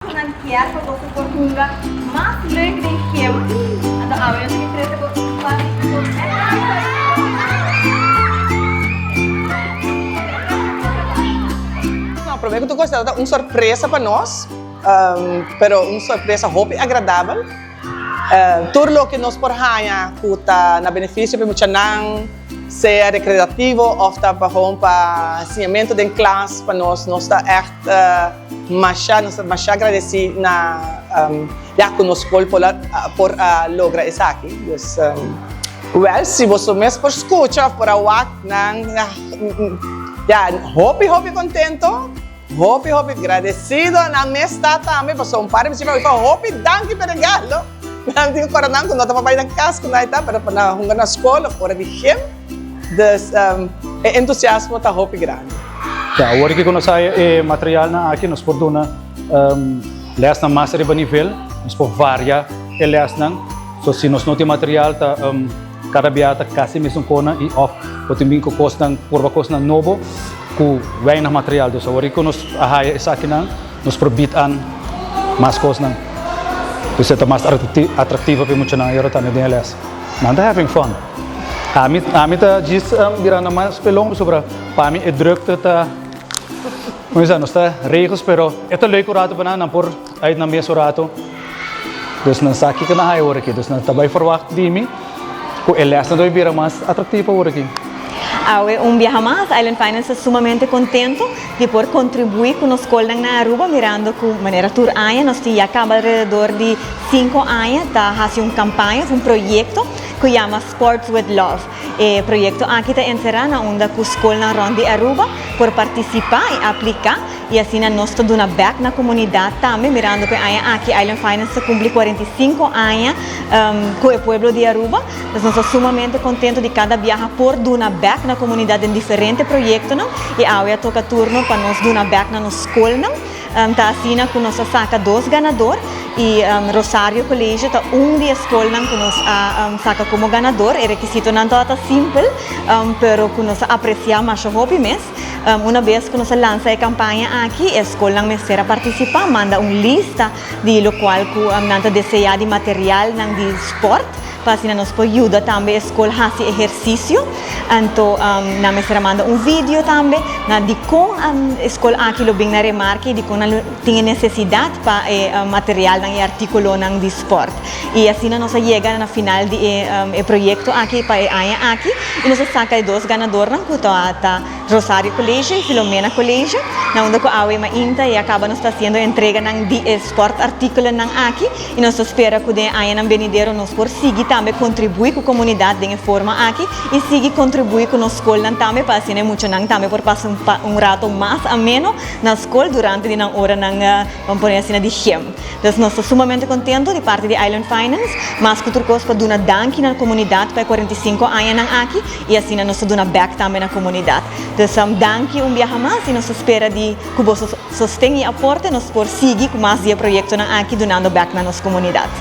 financiar para você por um lugar mais leuk dan Gem. Então, a ver se trata com Prometo que tu gostas de uma surpresa para nós, pero uma surpresa hope agradável. Tudo o que nós por ganhar custa na benefício para muita não ser recreativo ou para ensinamento de classe para nós está echt mais agradecido na já conosco por lograr isso aqui. Well, se você mesmo por escuta por a wak hope contento. Hope agradecido na mesta também, porque um par de pessoas que hope danke pelo regalo. Não tenho coragem quando estava para ir na casa, quando estava para na na escola fora de Gem, dus entusiasmo está hope grande. Ja, hoor ik kon zeggen materiaal na aqui nós por dona les na master de nível, nós por varia les na, so se nós não tem material tá cada biata quase mesmo kona e off, o também com costa por costa novo ku weinig materiaal dus hoor ik kon ons ahaya isa kinang nos probitan mas costa nang dus ito mas atractivo para muita na euro tane deles nanda having fun ami ta jis birana mas pelong sobre para mim é drukte ta mas nós tá regels pero ito leuk rato pa na por uit na mes rato dus nan saki ka na hay hoor ik dus nan tabay verwacht di mi ku eles na do bira mas atractivo hoor ik. Viaje más, Island Finance es sumamente contento de poder contribuir con los escuelas en Aruba, mirando que de manera tour año, nos ya acaba alrededor de 5 años, está haciendo una campaña, un proyecto que se llama Sports with Love. El proyecto aquí está encerrado en la escuela de Aruba por participar y aplicar y así nos está dando back en la comunidad también, mirando que aquí Island Finance cumple 45 años con el pueblo de Aruba. Entonces, nosotros sumamente contentos de cada viaje por dar back na comunidade em diferentes projetos e agora toca turno para nós dar back na nossa escola. Tá assim que nós saca 2 ganadores e Rosário Colégio tá de escola que nós saca como ganador. É requisito não tá simples, pero que nós apreciamos mais o hobby mesmo. Uma vez que nós lança a campanha aqui, a escola me será participar, manda uma lista de lo qual que nós deseja de material de esporte. Para assim nos pode ajudar também a escola a fazer exercício. Então, na me será manda vídeo também, na de como a escola aqui lo bem na remarque, de como tem necessidade para material e artículo de esporte. E assim nós chega na final do projeto aqui para aqui e nós saca 2 ganadores, que tá Rosário Colégio e Filomena Colégio, na onde que a AUE ainda e acaba nos fazendo entrega de esporte artículo aqui e nós espera que de aí na Benidero nos por seguir também contribuir com a comunidade de forma aqui e seguir contribuir com a escola também para assim muito também por passar rato mais ameno na escola durante a hora vamos pôr assim de Gem. Então nós estamos sumamente contentos de parte de Island Finance, mas que turcos para dar danke na comunidade para 45 anos aqui e assim nós estamos dando back também na comunidade. Então danke viaje mais e nós espera de que você sustente e aporte nos por seguir com mais projetos aqui dando back na nossa comunidade.